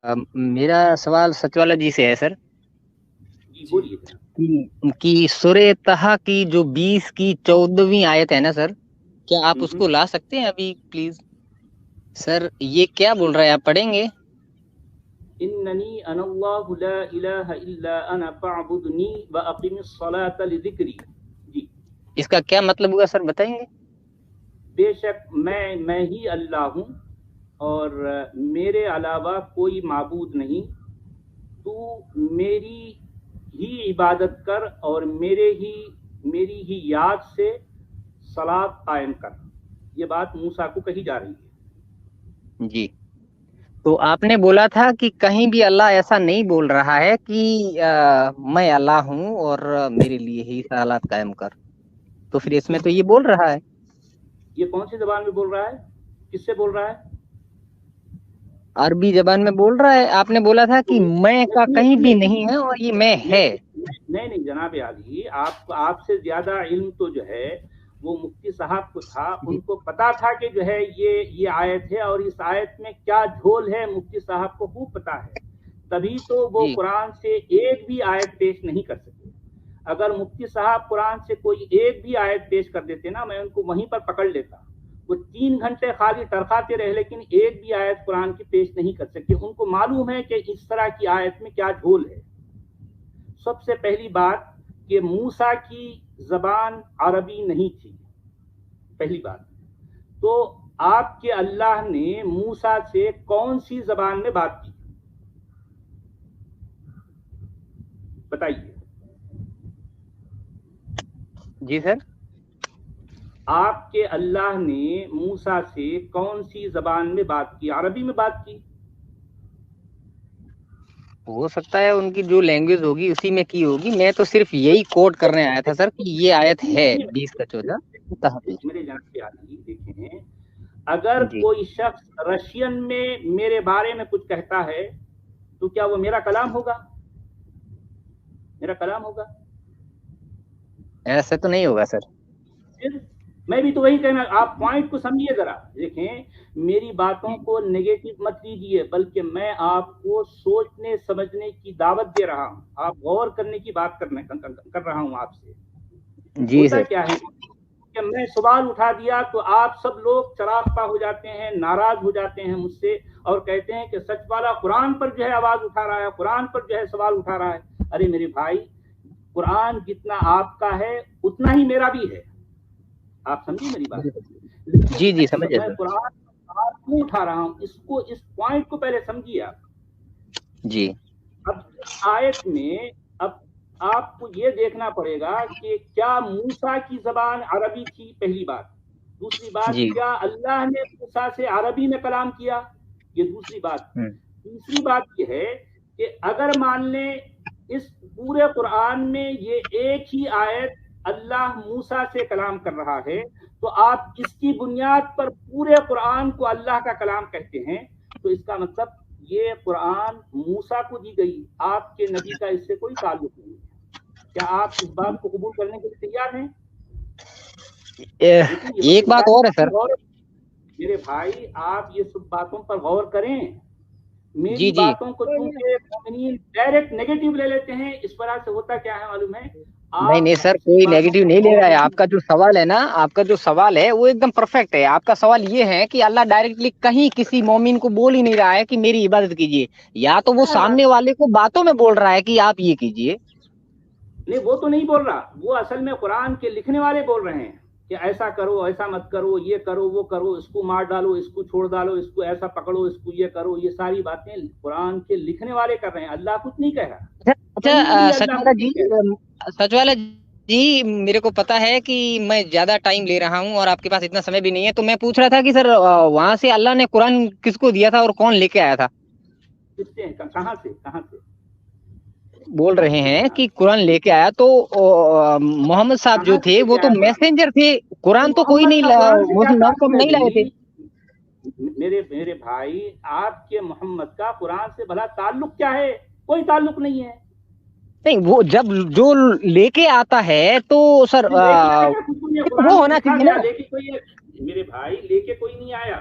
میرا سوال سچوالا جی سے ہے سر، جی بولیے کہ سورہ طہ کی جو 20 کی 14ویں آیت ہے نا سر، کیا آپ اس کو لا سکتے ہیں ابھی پلیز؟ سر یہ کیا بول رہا ہے، آپ پڑھیں گے؟ اننی انا اللہ لا الہ الا انا فاعبدنی واقم الصلاۃ لذکری. جی اس کا کیا مطلب ہوا سر، بتائیں گے؟ بے شک میں ہی اللہ ہوں اور میرے علاوہ کوئی معبود نہیں، تو میری ہی عبادت کر اور میری ہی یاد سے صلاۃ قائم کر. یہ بات موسیٰ کو کہی جا رہی ہے. جی، تو آپ نے بولا تھا کہ کہیں بھی اللہ ایسا نہیں بول رہا ہے کہ میں اللہ ہوں اور میرے لیے ہی صلوات قائم کر، تو پھر اس میں تو یہ بول رہا ہے. یہ کون سی زبان میں بول رہا ہے، کس سے بول رہا ہے؟ عربی زبان میں بول رہا ہے. آپ نے بولا تھا کہ میں کا کہیں بھی نہیں ہے اور یہ میں ہے. نہیں جناب عالی، آپ سے زیادہ علم تو جو ہے وہ مفتی صاحب کو تھا، ان کو پتا تھا کہ جو ہے یہ آیت ہے اور اس آیت میں کیا جھول ہے، مفتی صاحب کو خوب پتا ہے، تبھی تو وہ قرآن سے ایک بھی آیت پیش نہیں کر سکے. اگر مفتی صاحب قرآن سے کوئی ایک بھی آیت پیش کر دیتے نا، میں ان کو وہیں پر پکڑ لیتا. وہ 3 گھنٹے خالی ٹرخاتے رہے لیکن ایک بھی آیت قرآن کی پیش نہیں کر سکتے. ان کو معلوم ہے کہ اس طرح کی آیت میں کیا جھول ہے. سب سے پہلی بات کہ موسیٰ کی زبان عربی نہیں تھی، پہلی بات. تو آپ کے اللہ نے موسیٰ سے کون سی زبان میں بات کی، بتائیے. جی سر، آپ کے اللہ نے موسیٰ سے کون سی زبان میں بات کی؟ عربی میں بات کی. ہو سکتا ہے ان کی جو لینگویج ہوگی اسی میں کی ہوگی. میں تو صرف یہی کوٹ کرنے آیا تھا سر کہ یہ آیت ہے 20 کا 14 میرے جناب کے آدمی دیکھیں، اگر جی. کوئی شخص رشین میں میرے بارے میں کچھ کہتا ہے تو کیا وہ میرا کلام ہوگا؟ میرا کلام ہوگا؟ ایسا تو نہیں ہوگا سر. میں بھی تو وہی کہنا. آپ پوائنٹ کو سمجھیے ذرا. دیکھیں، میری باتوں کو نیگیٹو مت لیجیے، بلکہ میں آپ کو سوچنے سمجھنے کی دعوت دے رہا ہوں. آپ غور کرنے کی بات کر رہا ہوں آپ سے. جی ہوتا سر. کیا ہے کہ میں سوال اٹھا دیا تو آپ سب لوگ چراغپا ہو جاتے ہیں، ناراض ہو جاتے ہیں مجھ سے اور کہتے ہیں کہ سچ والا قرآن پر جو ہے آواز اٹھا رہا ہے، قرآن پر جو ہے سوال اٹھا رہا ہے. ارے میرے بھائی، قرآن جتنا آپ کا ہے اتنا ہی میرا بھی ہے. آپ سمجھیں میری بات؟ جی جی سمجھے میں سر. قرآن کیوں اٹھا رہا ہوں، اس پوائنٹ کو پہلے سمجھیے آپ. جی. اب آیت میں اب آپ کو یہ دیکھنا پڑے گا کہ کیا موسیٰ کی زبان عربی تھی، پہلی بات. دوسری بات، جی. کیا اللہ نے موسیٰ سے عربی میں کلام کیا، یہ دوسری بات. تیسری بات یہ ہے کہ اگر مان لیں اس پورے قرآن میں یہ ایک ہی آیت اللہ موسیٰ سے کلام کر رہا ہے تو آپ اس کی بنیاد پر پورے قرآن کو اللہ کا کلام کہتے ہیں، تو اس کا مطلب یہ قرآن موسیٰ کو دی گئی، آپ کے نبی کا اس سے کوئی تعلق نہیں ہے. کیا آپ اس بات کو قبول کرنے کے لیے تیار ہیں؟ ایک بات اور ہے سر. میرے بھائی، آپ یہ سب باتوں پر غور کریں. میری جی جی. باتوں کو چونکہ مومنین ڈائریکٹ نیگیٹو لے لیتے ہیں، اس وجہ سے ہوتا کیا ہے معلوم ہے؟ نہیں سر، کوئی نیگیٹو نہیں لے رہا ہے. آپ کا جو سوال ہے نا، آپ کا جو سوال ہے وہ ایک دم پرفیکٹ ہے. آپ کا سوال یہ ہے کہ اللہ ڈائریکٹلی کہیں کسی مومن کو بول ہی نہیں رہا ہے کہ میری عبادت کیجیے، یا تو وہ سامنے والے کو باتوں میں بول رہا ہے کہ آپ یہ کیجیے. نہیں، وہ تو نہیں بول رہا. وہ اصل میں قرآن کے لکھنے والے بول رہے ہیں کہ ایسا کرو، ایسا مت کرو، یہ کرو، وہ کرو، اس کو مار ڈالو، اس کو چھوڑ ڈالو، اس کو ایسا پکڑو، اس کو یہ کرو. یہ ساری باتیں قرآن کے لکھنے والے کر رہے ہیں، اللہ کچھ نہیں کہہ رہا. اچھا سچوالا جی، میرے کو پتا ہے کہ میں زیادہ ٹائم لے رہا ہوں اور آپ کے پاس اتنا سمے بھی نہیں ہے، تو میں پوچھ رہا تھا کہ سر وہاں سے اللہ نے قرآن کس کو دیا تھا اور کون لے کے آیا تھا؟ کہاں سے بول رہے ہیں کہ قرآن لے کے آیا، تو محمد صاحب جو تھے وہ تو میسنجر تھے، قرآن تو کوئی نہیں نہیں لائے تھے. میرے بھائی، آپ کے محمد کا قرآن سے بھلا تعلق کیا ہے؟ کوئی تعلق نہیں ہے. نہیں، وہ جب جو لے کے آتا ہے تو سر وہ ہونا چاہیے نا. میرے بھائی، لے کے کوئی نہیں آیا.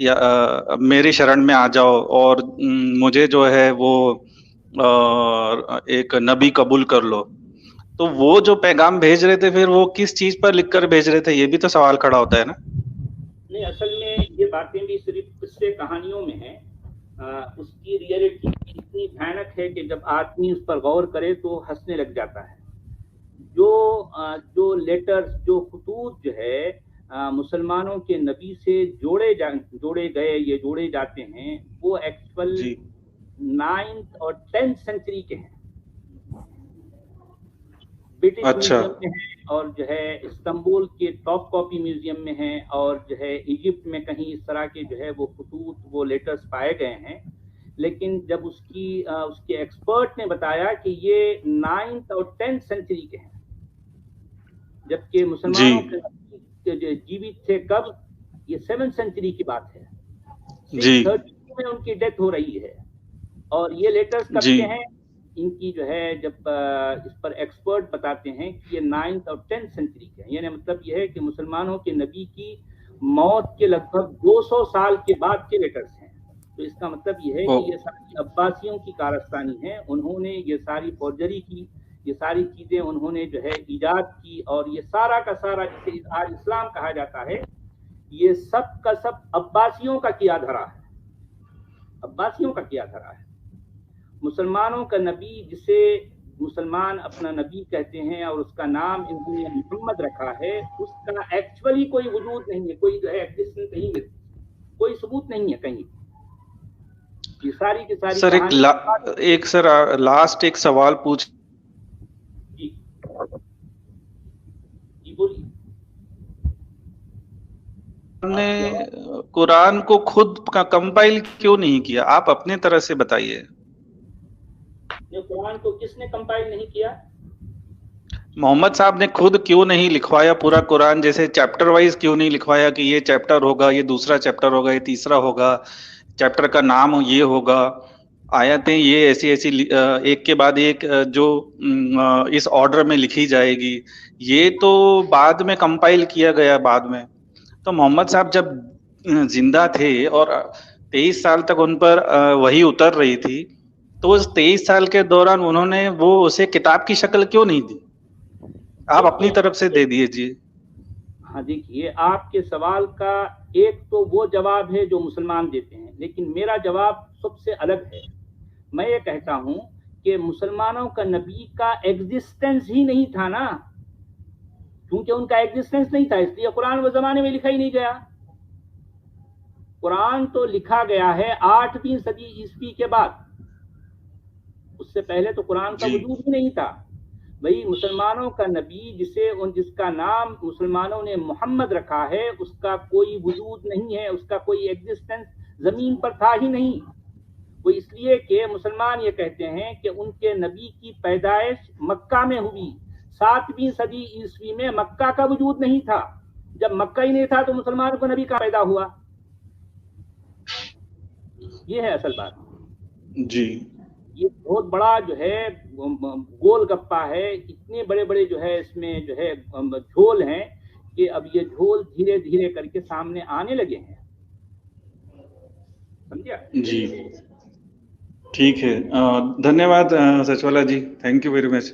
یا میری شرن میں آ جاؤ اور مجھے جو ہے وہ ایک نبی قبول کر لو. تو وہ جو پیغام بھیج رہے تھے پھر وہ کس چیز پر لکھ کر بھیج رہے تھے, یہ بھی تو سوال کھڑا ہوتا ہے نا. نہیں، اصل میں یہ باتیں بھی صرف قصے کہانیوں میں ہیں. اس کی ریئلٹی اتنی بھیانک ہے کہ جب آدمی اس پر غور کرے تو ہنسنے لگ جاتا ہے. جو لیٹرز، جو خطوط جو ہے مسلمانوں کے نبی سے جوڑے گئے، یہ جوڑے جاتے ہیں، وہ ایکچوئل 9th اور 10th سینچری کے ہیں. برٹش میوزیم میں ہیں اور جو ہے استنبول کے ٹاپ کاپی میوزیم میں ہیں اور جو ہے ایجپٹ میں کہیں اس طرح کے جو ہے وہ خطوط، وہ لیٹرز پائے گئے ہیں. لیکن جب اس کے ایکسپرٹ نے بتایا کہ یہ 9th اور 10th سینچری کے ہیں، جبکہ مسلمانوں کے جو جیوت تھے کب، یہ 7th سینچری کی بات ہے. 632 میں ان کی ڈیتھ ہو رہی ہے. اور یہ لیٹرز کب کے ہیں، ان کی جو ہے جب اس پر ایکسپرٹ بتاتے ہیں کہ یہ 9th اور 10th سینچری کے ہیں. یعنی مطلب یہ ہے کہ مسلمانوں کے نبی کی موت کے لگ بھگ 200 سال کے بعد کے لیٹرز ہیں. تو اس کا مطلب یہ ہے کہ یہ ساری عباسیوں کی کارستانی ہے. انہوں نے یہ ساری فورجری کی، یہ ساری چیزیں انہوں نے جو ہے ایجاد کی، اور یہ سارا کا سارا جسے آج اسلام کہا جاتا ہے، یہ سب کا سب عباسیوں کا کیا دھرا ہے. عباسیوں کا کیا دھرا ہے. مسلمانوں کا نبی، جسے مسلمان اپنا نبی کہتے ہیں اور اس کا نام انہوں نے محمد رکھا ہے، اس کا ایکچولی کوئی وجود نہیں ہے، کوئی جو ہے ایگزسٹنس نہیں ہے، کوئی ثبوت نہیں ہے کہیں. یہ ساری کی ساری سر ایک لاسٹ ایک سوال پوچھ. جی بولیے. ہم نے قرآن کو خود کمپائل کیوں نہیں کیا؟ آپ اپنے طرح سے بتائیے. قرآن کو کس نے کمپائل نہیں کیا؟ محمد صاحب نے خود کیوں نہیں لکھوایا پورا قرآن؟ جیسے چیپٹر وائز کیوں نہیں لکھوایا کہ یہ چیپٹر ہوگا، یہ دوسرا چیپٹر ہوگا، یہ تیسرا ہوگا، چیپٹر کا نام یہ ہوگا، آیتیں یہ ایسی ایک کے بعد ایک جو اس آرڈر میں لکھی جائے گی. یہ تو بعد میں کمپائل کیا گیا بعد میں. تو محمد صاحب جب زندہ تھے اور 23 سال تک ان پر وحی اتر رہی تھی، تو اس 23 سال کے دوران انہوں نے وہ اسے کتاب کی شکل کیوں نہیں دی؟ آپ اپنی طرف سے دے دیجیے. ہاں دیکھیے، آپ کے سوال کا ایک تو وہ جواب ہے جو مسلمان دیتے ہیں، لیکن میرا جواب سب سے الگ ہے. میں یہ کہتا ہوں کہ مسلمانوں کا نبی کا ایگزسٹنس ہی نہیں تھا نا. کیونکہ ان کا ایگزسٹنس نہیں تھا، اس لیے قرآن وہ زمانے میں لکھا ہی نہیں گیا. قرآن تو لکھا گیا ہے 8ویں صدی عیسوی کے بعد. اس سے پہلے تو قرآن کا وجود ہی نہیں تھا. بھئی مسلمانوں کا نبی جس کا نام مسلمانوں نے محمد رکھا ہے، اس کا کوئی وجود نہیں ہے، اس کا کوئی ایگزسٹنس زمین پر تھا ہی نہیں. وہ اس لیے کہ مسلمان یہ کہتے ہیں کہ ان کے نبی کی پیدائش مکہ میں ہوئی. 7ویں صدی عیسوی میں مکہ کا وجود نہیں تھا. جب مکہ ہی نہیں تھا تو مسلمانوں کو نبی کا پیدا ہوا. یہ ہے اصل بات. جی یہ بہت بڑا جو ہے گول گپا ہے. اتنے بڑے بڑے جو ہے اس میں جو ہے جھول ہیں کہ اب یہ جھول دھیرے دھیرے کر کے سامنے آنے لگے ہیں. سمجھا؟ جی ٹھیک ہے. دھنیہ واد سچوالا جی. Thank you very much.